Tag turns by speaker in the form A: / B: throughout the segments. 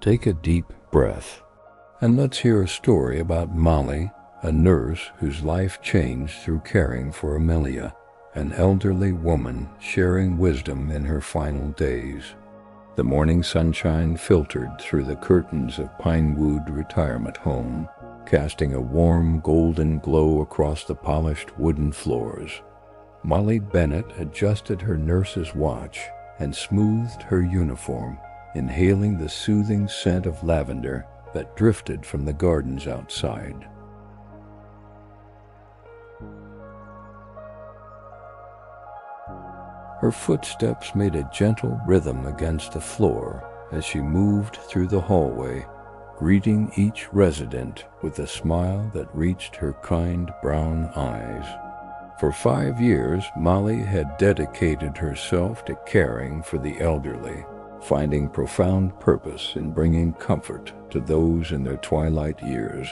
A: Take a deep breath, and let's hear a story about Molly, a nurse whose life changed through caring for Amelia, an elderly woman sharing wisdom in her final days. The morning sunshine filtered through the curtains of Pinewood Retirement Home, casting a warm golden glow across the polished wooden floors. Molly Bennett adjusted her nurse's watch and smoothed her uniform, inhaling the soothing scent of lavender that drifted from the gardens outside. Her footsteps made a gentle rhythm against the floor as she moved through the hallway, greeting each resident with a smile that reached her kind brown eyes. For 5 years, Molly had dedicated herself to caring for the elderly, finding profound purpose in bringing comfort to those in their twilight years.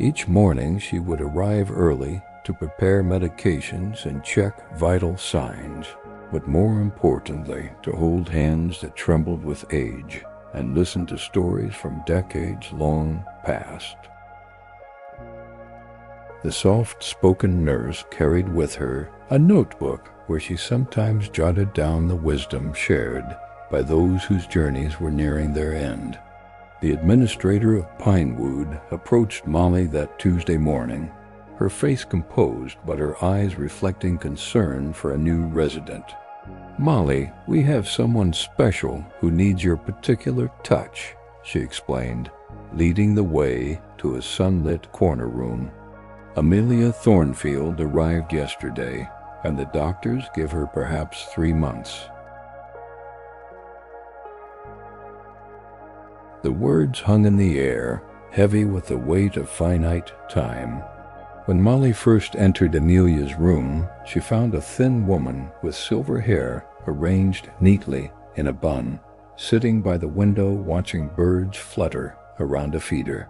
A: Each morning she would arrive early to prepare medications and check vital signs, but more importantly, to hold hands that trembled with age and listen to stories from decades long past. The soft-spoken nurse carried with her a notebook where she sometimes jotted down the wisdom shared by those whose journeys were nearing their end. The administrator of Pinewood approached Molly that Tuesday morning, her face composed but her eyes reflecting concern for a new resident. "Molly, we have someone special who needs your particular touch," she explained, leading the way to a sunlit corner room. Amelia Thornfield arrived yesterday, and the doctors give her perhaps 3 months. The words hung in the air, heavy with the weight of finite time. When Molly first entered Amelia's room, she found a thin woman with silver hair arranged neatly in a bun, sitting by the window watching birds flutter around a feeder.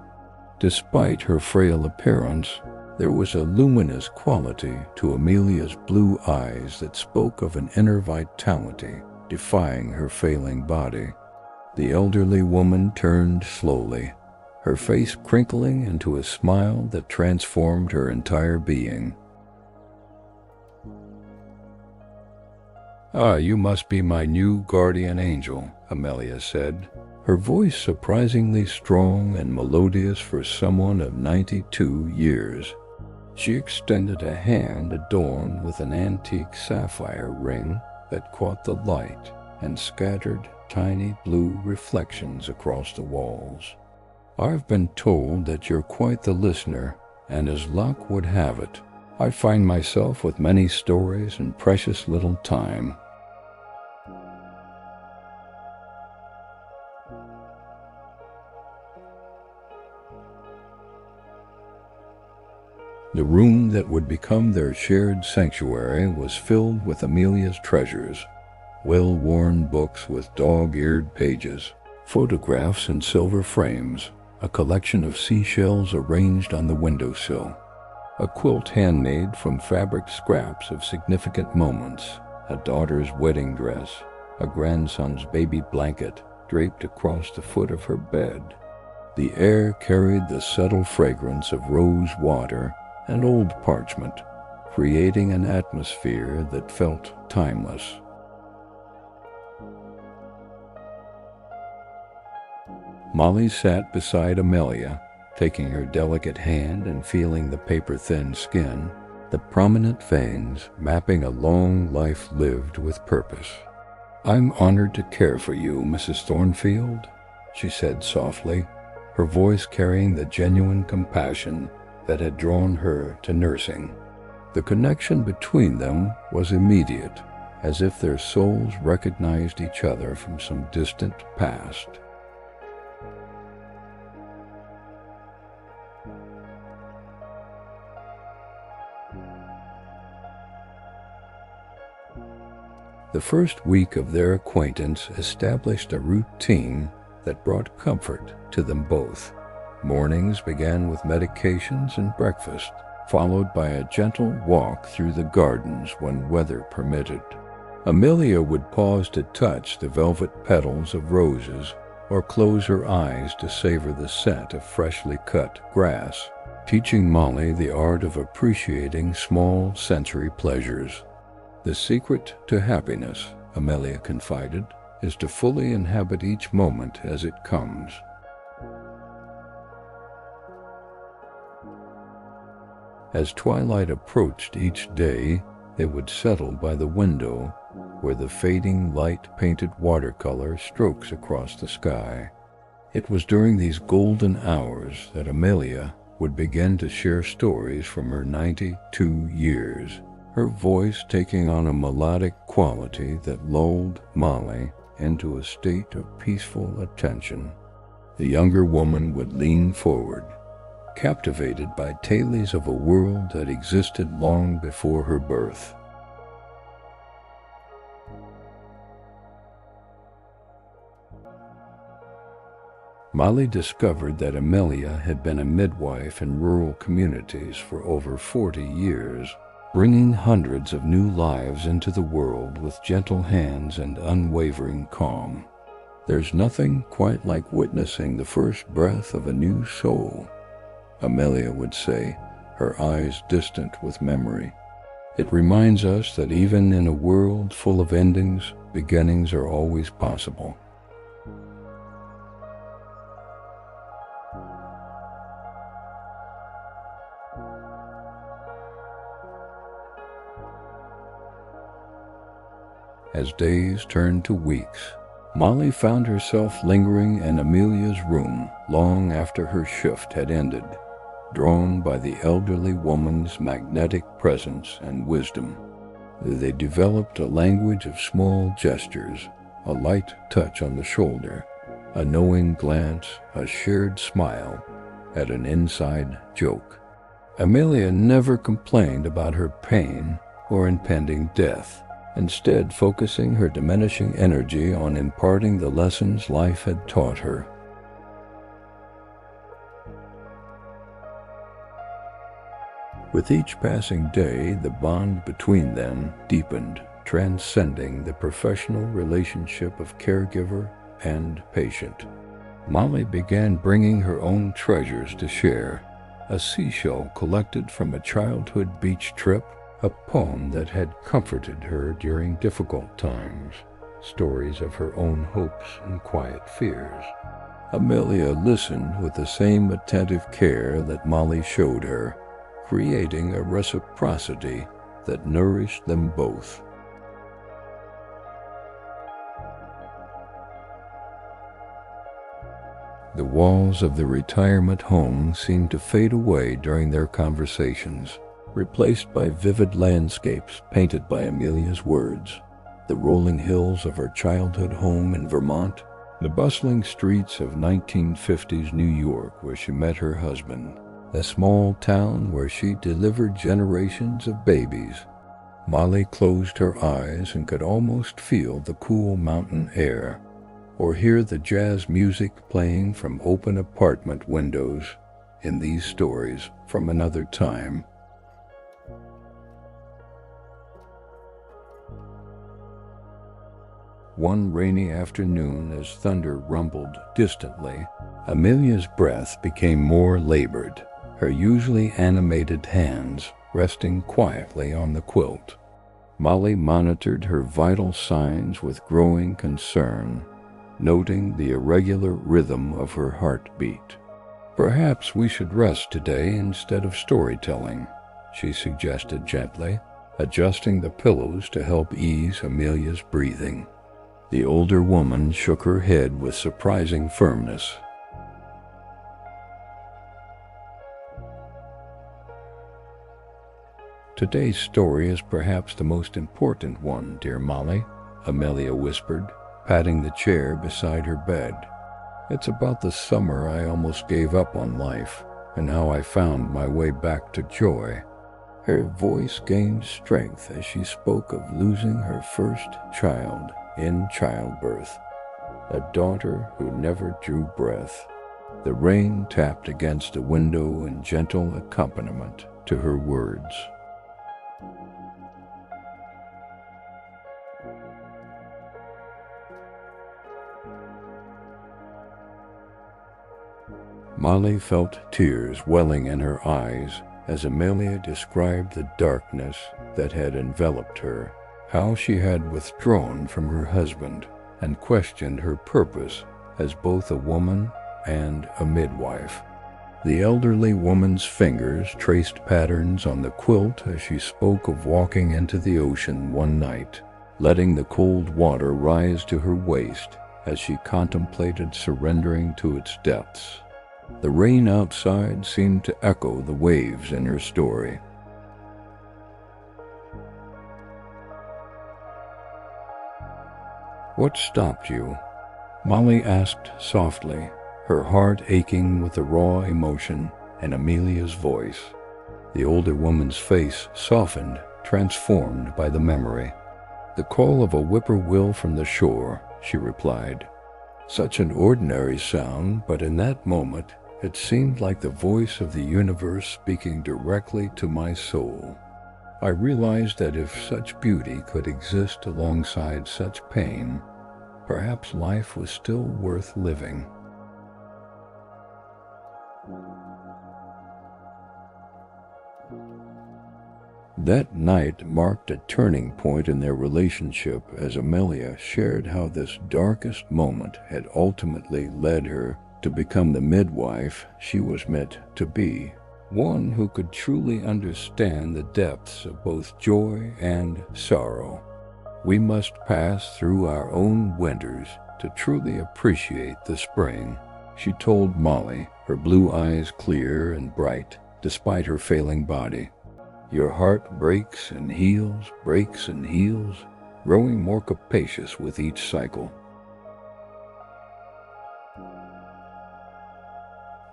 A: Despite her frail appearance, there was a luminous quality to Amelia's blue eyes that spoke of an inner vitality defying her failing body. The elderly woman turned slowly, her face crinkling into a smile that transformed her entire being. "Ah, you must be my new guardian angel," Amelia said, her voice surprisingly strong and melodious for someone of 92 years. She extended a hand adorned with an antique sapphire ring that caught the light and scattered tiny blue reflections across the walls. "I've been told that you're quite the listener, and as luck would have it, I find myself with many stories and precious little time." The room that would become their shared sanctuary was filled with Amelia's treasures, well-worn books with dog-eared pages, photographs in silver frames, a collection of seashells arranged on the windowsill, a quilt handmade from fabric scraps of significant moments, a daughter's wedding dress, a grandson's baby blanket draped across the foot of her bed. The air carried the subtle fragrance of rose water and old parchment, creating an atmosphere that felt timeless. Molly sat beside Amelia, taking her delicate hand and feeling the paper-thin skin, the prominent veins mapping a long life lived with purpose. "I'm honored to care for you, Mrs. Thornfield," she said softly, her voice carrying the genuine compassion that had drawn her to nursing. The connection between them was immediate, as if their souls recognized each other from some distant past. The first week of their acquaintance established a routine that brought comfort to them both. Mornings began with medications and breakfast, followed by a gentle walk through the gardens when weather permitted. Amelia would pause to touch the velvet petals of roses, or close her eyes to savor the scent of freshly cut grass, teaching Molly the art of appreciating small sensory pleasures. The secret to happiness, Amelia confided, is to fully inhabit each moment as it comes. As twilight approached each day, they would settle by the window where the fading light-painted watercolor strokes across the sky. It was during these golden hours that Amelia would begin to share stories from her 92 years, her voice taking on a melodic quality that lulled Molly into a state of peaceful attention. The younger woman would lean forward, captivated by tales of a world that existed long before her birth. Molly discovered that Amelia had been a midwife in rural communities for over 40 years, bringing hundreds of new lives into the world with gentle hands and unwavering calm. There's nothing quite like witnessing the first breath of a new soul, Amelia would say, her eyes distant with memory. It reminds us that even in a world full of endings, beginnings are always possible. As days turned to weeks, Molly found herself lingering in Amelia's room long after her shift had ended, drawn by the elderly woman's magnetic presence and wisdom. They developed a language of small gestures, a light touch on the shoulder, a knowing glance, a shared smile, at an inside joke. Amelia never complained about her pain or impending death, instead focusing her diminishing energy on imparting the lessons life had taught her. With each passing day, the bond between them deepened, transcending the professional relationship of caregiver and patient. Molly began bringing her own treasures to share, a seashell collected from a childhood beach trip, a poem that had comforted her during difficult times, stories of her own hopes and quiet fears. Amelia listened with the same attentive care that Molly showed her, creating a reciprocity that nourished them both. The walls of the retirement home seemed to fade away during their conversations, replaced by vivid landscapes painted by Amelia's words. The rolling hills of her childhood home in Vermont, the bustling streets of 1950s New York where she met her husband, the small town where she delivered generations of babies. Molly closed her eyes and could almost feel the cool mountain air, or hear the jazz music playing from open apartment windows in these stories from another time. One rainy afternoon, as thunder rumbled distantly, Amelia's breath became more labored, her usually animated hands resting quietly on the quilt. Molly monitored her vital signs with growing concern, noting the irregular rhythm of her heartbeat. "Perhaps we should rest today instead of storytelling," she suggested gently, adjusting the pillows to help ease Amelia's breathing. The older woman shook her head with surprising firmness. "Today's story is perhaps the most important one, dear Molly," Amelia whispered, patting the chair beside her bed. "It's about the summer I almost gave up on life, and how I found my way back to joy." Her voice gained strength as she spoke of losing her first child in childbirth, a daughter who never drew breath. The rain tapped against a window in gentle accompaniment to her words. Molly felt tears welling in her eyes as Amelia described the darkness that had enveloped her, how she had withdrawn from her husband and questioned her purpose as both a woman and a midwife. The elderly woman's fingers traced patterns on the quilt as she spoke of walking into the ocean one night, letting the cold water rise to her waist as she contemplated surrendering to its depths. The rain outside seemed to echo the waves in her story. "What stopped you?" Molly asked softly, her heart aching with the raw emotion in Amelia's voice. The older woman's face softened, transformed by the memory. "The call of a whippoorwill from the shore," she replied. "Such an ordinary sound, but in that moment it seemed like the voice of the universe speaking directly to my soul. I realized that if such beauty could exist alongside such pain, perhaps life was still worth living." That night marked a turning point in their relationship as Amelia shared how this darkest moment had ultimately led her to become the midwife she was meant to be, one who could truly understand the depths of both joy and sorrow. "We must pass through our own winters to truly appreciate the spring," she told Molly, her blue eyes clear and bright despite her failing body. "Your heart breaks and heals, growing more capacious with each cycle."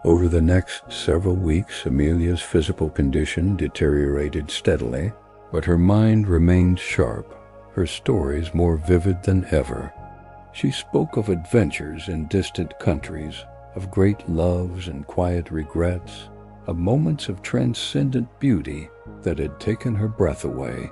A: Over the next several weeks, Amelia's physical condition deteriorated steadily, but her mind remained sharp, her stories more vivid than ever. She spoke of adventures in distant countries, of great loves and quiet regrets, of moments of transcendent beauty that had taken her breath away.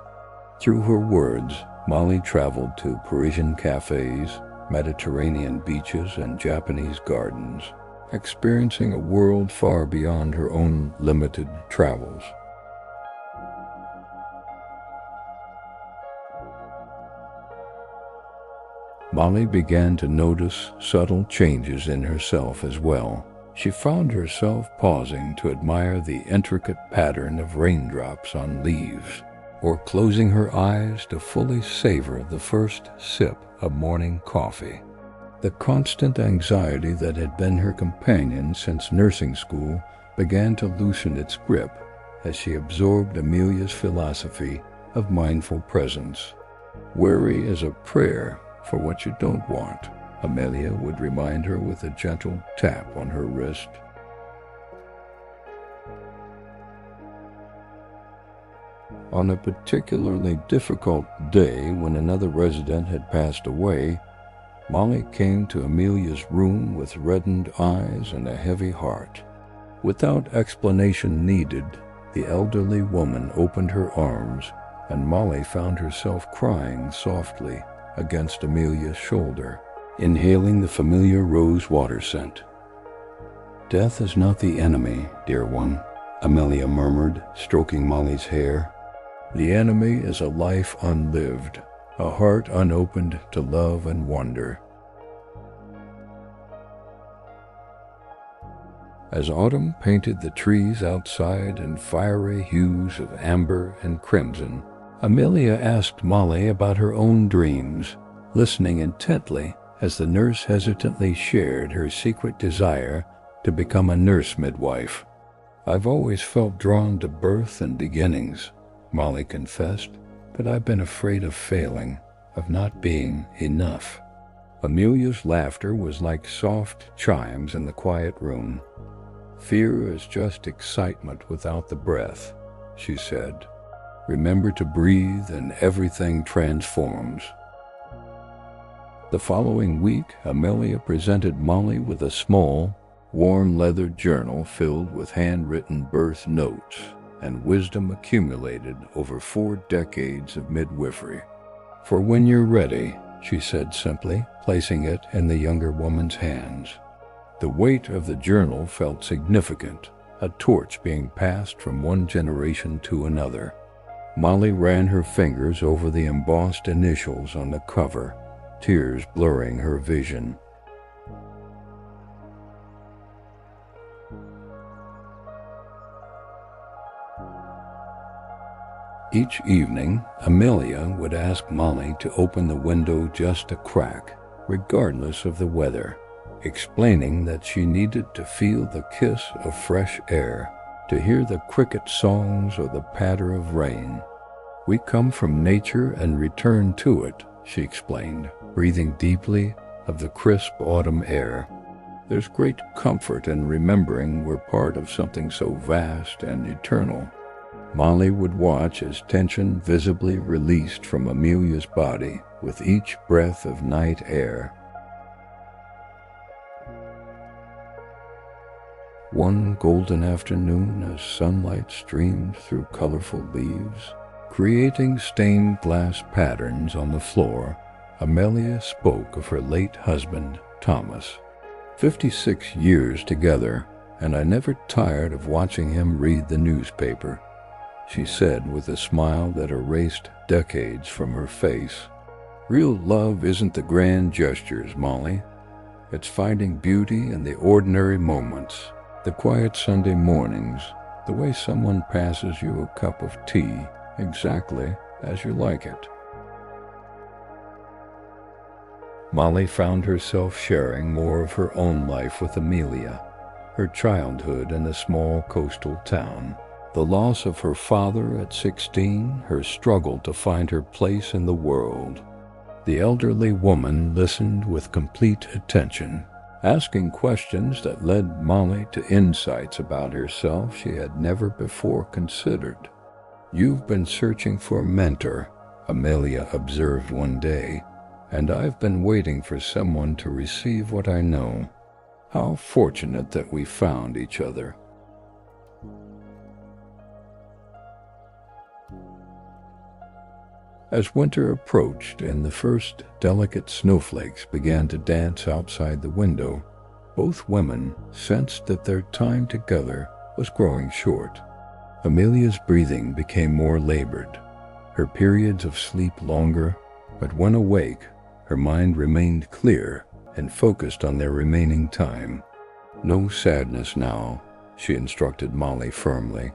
A: Through her words, Molly traveled to Parisian cafes, Mediterranean beaches, and Japanese gardens, experiencing a world far beyond her own limited travels. Molly began to notice subtle changes in herself as well. She found herself pausing to admire the intricate pattern of raindrops on leaves, or closing her eyes to fully savor the first sip of morning coffee. The constant anxiety that had been her companion since nursing school began to loosen its grip as she absorbed Amelia's philosophy of mindful presence. "Worry is a prayer for what you don't want," Amelia would remind her with a gentle tap on her wrist. On a particularly difficult day when another resident had passed away, Molly came to Amelia's room with reddened eyes and a heavy heart. Without explanation needed, the elderly woman opened her arms, and Molly found herself crying softly against Amelia's shoulder, inhaling the familiar rose water scent. "Death is not the enemy, dear one," Amelia murmured, stroking Molly's hair. "The enemy is a life unlived, a heart unopened to love and wonder." As autumn painted the trees outside in fiery hues of amber and crimson, Amelia asked Molly about her own dreams, listening intently as the nurse hesitantly shared her secret desire to become a nurse midwife. "I've always felt drawn to birth and beginnings," Molly confessed, "but I've been afraid of failing, of not being enough." Amelia's laughter was like soft chimes in the quiet room. "Fear is just excitement without the breath," she said. "Remember to breathe and everything transforms." The following week, Amelia presented Molly with a small, warm leather journal filled with handwritten birth notes and wisdom accumulated over 4 decades of midwifery. "For when you're ready," she said simply, placing it in the younger woman's hands. The weight of the journal felt significant, a torch being passed from one generation to another. Molly ran her fingers over the embossed initials on the cover, tears blurring her vision. Each evening, Amelia would ask Molly to open the window just a crack, regardless of the weather, explaining that she needed to feel the kiss of fresh air, to hear the cricket songs or the patter of rain. "We come from nature and return to it," she explained, breathing deeply of the crisp autumn air. "There's great comfort in remembering we're part of something so vast and eternal." Molly would watch as tension visibly released from Amelia's body with each breath of night air. One golden afternoon, as sunlight streamed through colorful leaves, creating stained glass patterns on the floor, Amelia spoke of her late husband, Thomas. 56 years together, and I never tired of watching him read the newspaper, she said with a smile that erased decades from her face. "Real love isn't the grand gestures, Molly. It's finding beauty in the ordinary moments, the quiet Sunday mornings, the way someone passes you a cup of tea exactly as you like it." Molly found herself sharing more of her own life with Amelia, her childhood in a small coastal town, the loss of her father at 16, her struggle to find her place in the world. The elderly woman listened with complete attention, asking questions that led Molly to insights about herself she had never before considered. "You've been searching for a mentor," Amelia observed one day, "and I've been waiting for someone to receive what I know. How fortunate that we found each other." As winter approached and the first delicate snowflakes began to dance outside the window, both women sensed that their time together was growing short. Amelia's breathing became more labored, her periods of sleep longer, but when awake, her mind remained clear and focused on their remaining time. "No sadness now," she instructed Molly firmly.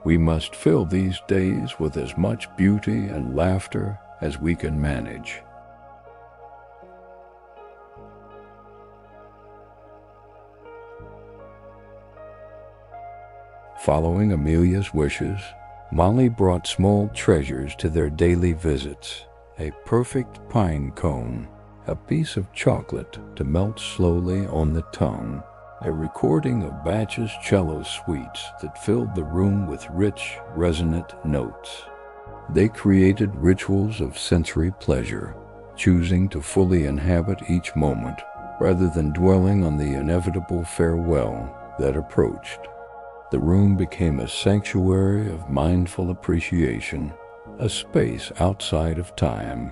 A: "We must fill these days with as much beauty and laughter as we can manage." Following Amelia's wishes, Molly brought small treasures to their daily visits: a perfect pine cone, a piece of chocolate to melt slowly on the tongue, a recording of Batch's cello suites that filled the room with rich, resonant notes. They created rituals of sensory pleasure, choosing to fully inhabit each moment rather than dwelling on the inevitable farewell that approached. The room became a sanctuary of mindful appreciation, a space outside of time.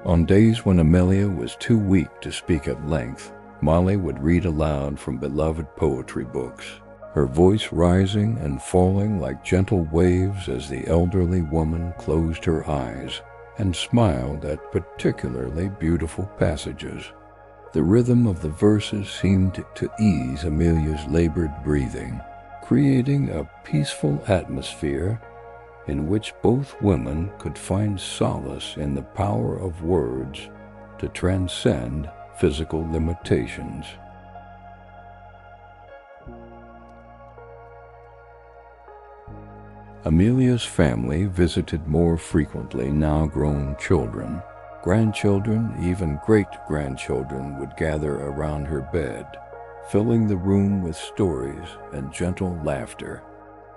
A: On days when Amelia was too weak to speak at length, Molly would read aloud from beloved poetry books, her voice rising and falling like gentle waves as the elderly woman closed her eyes and smiled at particularly beautiful passages. The rhythm of the verses seemed to ease Amelia's labored breathing, creating a peaceful atmosphere in which both women could find solace in the power of words to transcend physical limitations. Amelia's family visited more frequently now grown children. Grandchildren, even great-grandchildren, would gather around her bed, filling the room with stories and gentle laughter.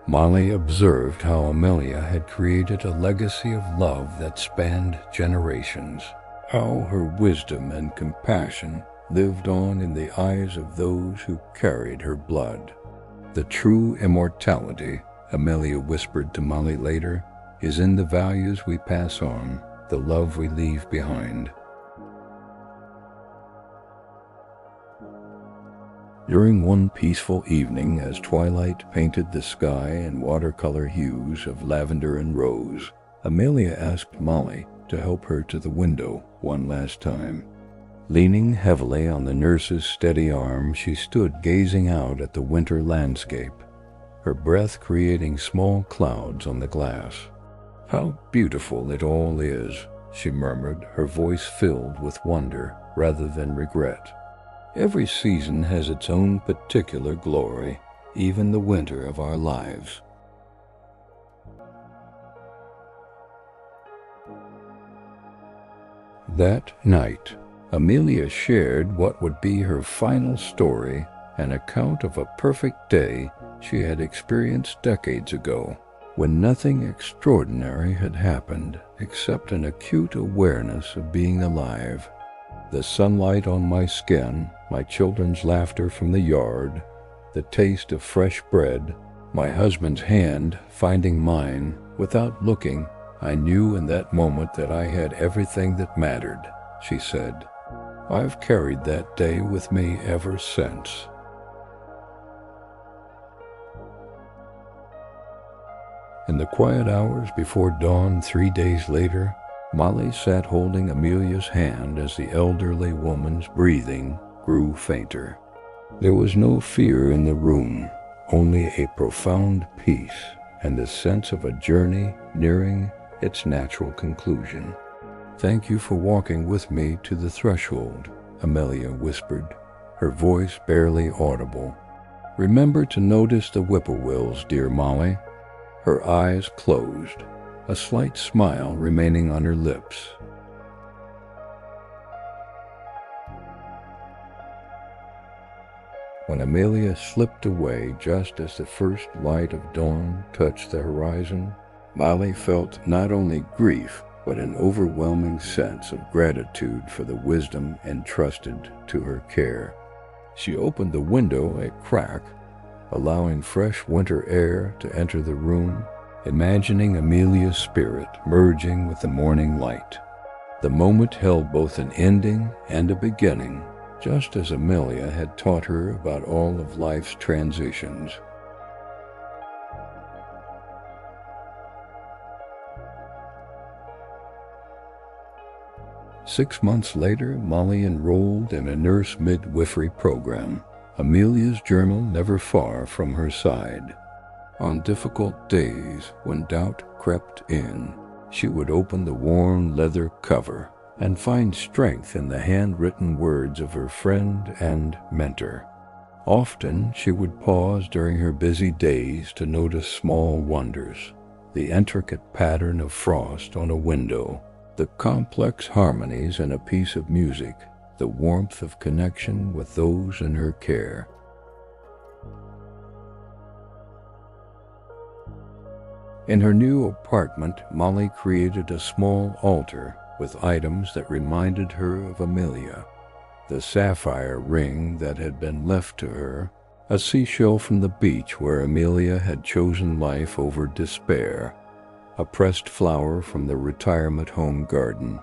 A: Molly observed how Amelia had created a legacy of love that spanned generations, how her wisdom and compassion lived on in the eyes of those who carried her blood. "The true immortality," Amelia whispered to Molly later, "is in the values we pass on, the love we leave behind." During one peaceful evening, as twilight painted the sky in watercolor hues of lavender and rose, Amelia asked Molly to help her to the window one last time. Leaning heavily on the nurse's steady arm, she stood gazing out at the winter landscape, her breath creating small clouds on the glass. "How beautiful it all is," she murmured, her voice filled with wonder rather than regret. "Every season has its own particular glory, even the winter of our lives." That night, Amelia shared what would be her final story, an account of a perfect day she had experienced decades ago, when nothing extraordinary had happened except an acute awareness of being alive. The sunlight on my skin, my children's laughter from the yard, the taste of fresh bread, my husband's hand finding mine. Without looking, I knew in that moment that I had everything that mattered, she said. I've carried that day with me ever since. In the quiet hours before dawn 3 days later, Molly sat holding Amelia's hand as the elderly woman's breathing grew fainter. There was no fear in the room, only a profound peace and the sense of a journey nearing its natural conclusion. "Thank you for walking with me to the threshold," Amelia whispered, her voice barely audible. "Remember to notice the whippoorwills, dear Molly." Her eyes closed, a slight smile remaining on her lips. When Amelia slipped away just as the first light of dawn touched the horizon, Molly felt not only grief, but an overwhelming sense of gratitude for the wisdom entrusted to her care. She opened the window a crack, allowing fresh winter air to enter the room, imagining Amelia's spirit merging with the morning light. The moment held both an ending and a beginning, just as Amelia had taught her about all of life's transitions. Six months later, Molly enrolled in a nurse midwifery program, Amelia's journal never far from her side. On difficult days, when doubt crept in, she would open the worn leather cover and find strength in the handwritten words of her friend and mentor. Often she would pause during her busy days to notice small wonders, the intricate pattern of frost on a window, the complex harmonies in a piece of music, the warmth of connection with those in her care. In her new apartment, Molly created a small altar with items that reminded her of Amelia. The sapphire ring that had been left to her, a seashell from the beach where Amelia had chosen life over despair, a pressed flower from the retirement home garden.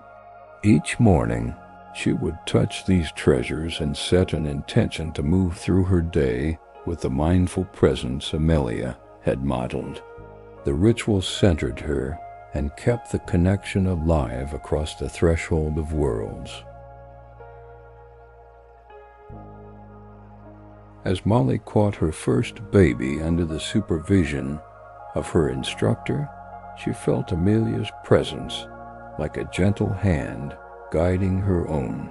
A: Each morning, she would touch these treasures and set an intention to move through her day with the mindful presence Amelia had modeled. The ritual centered her and kept the connection alive across the threshold of worlds. As Molly caught her first baby under the supervision of her instructor, she felt Amelia's presence like a gentle hand guiding her own.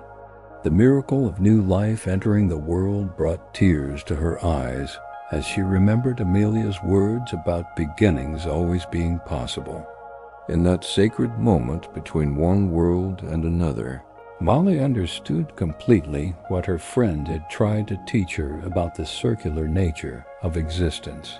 A: The miracle of new life entering the world brought tears to her eyes as she remembered Amelia's words about beginnings always being possible. In that sacred moment between one world and another, Molly understood completely what her friend had tried to teach her about the circular nature of existence.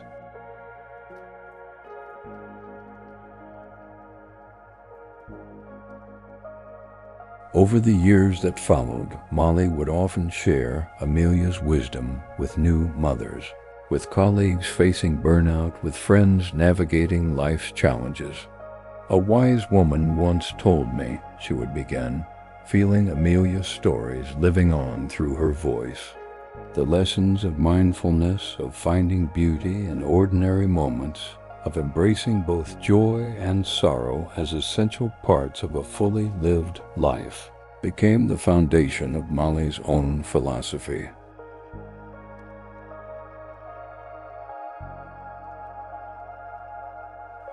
A: Over the years that followed, Molly would often share Amelia's wisdom with new mothers, with colleagues facing burnout, with friends navigating life's challenges. "A wise woman once told me," she would begin, feeling Amelia's stories living on through her voice. The lessons of mindfulness, of finding beauty in ordinary moments, of embracing both joy and sorrow as essential parts of a fully lived life, became the foundation of Molly's own philosophy.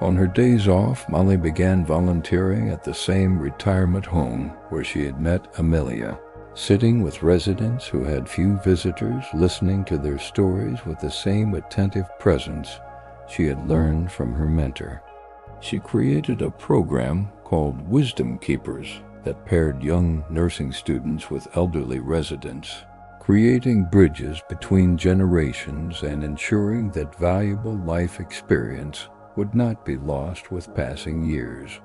A: On her days off, Molly began volunteering at the same retirement home where she had met Amelia, sitting with residents who had few visitors, listening to their stories with the same attentive presence she had learned from her mentor. She created a program called Wisdom Keepers that paired young nursing students with elderly residents, creating bridges between generations and ensuring that valuable life experience would not be lost with passing years.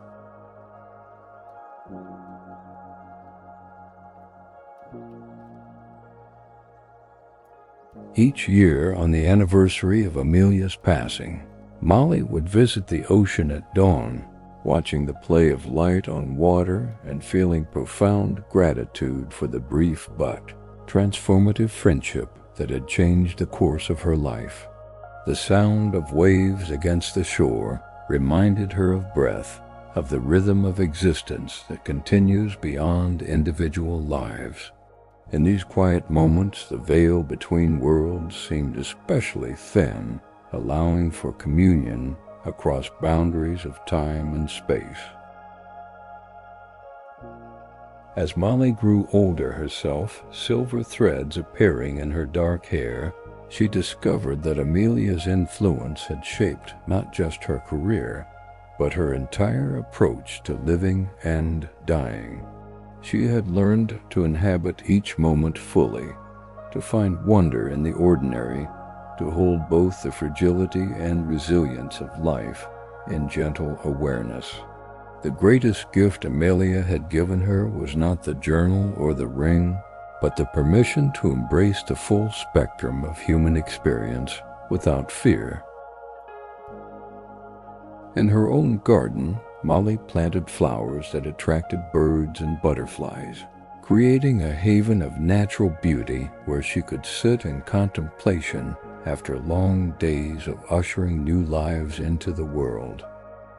A: Each year, on the anniversary of Amelia's passing, Molly would visit the ocean at dawn, watching the play of light on water and feeling profound gratitude for the brief but transformative friendship that had changed the course of her life. The sound of waves against the shore reminded her of breath, of the rhythm of existence that continues beyond individual lives. In these quiet moments, the veil between worlds seemed especially thin, allowing for communion across boundaries of time and space. As Molly grew older herself, silver threads appearing in her dark hair, she discovered that Amelia's influence had shaped not just her career, but her entire approach to living and dying. She had learned to inhabit each moment fully, to find wonder in the ordinary, to hold both the fragility and resilience of life in gentle awareness. The greatest gift Amelia had given her was not the journal or the ring, but the permission to embrace the full spectrum of human experience without fear. In her own garden, Molly planted flowers that attracted birds and butterflies, creating a haven of natural beauty where she could sit in contemplation after long days of ushering new lives into the world.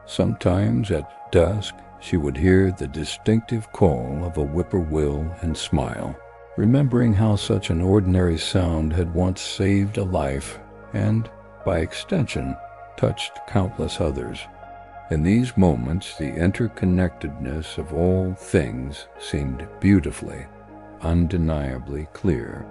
A: Sometimes at dusk, she would hear the distinctive call of a whippoorwill and smile, remembering how such an ordinary sound had once saved a life and, by extension, touched countless others. In these moments, the interconnectedness of all things seemed beautifully, undeniably clear.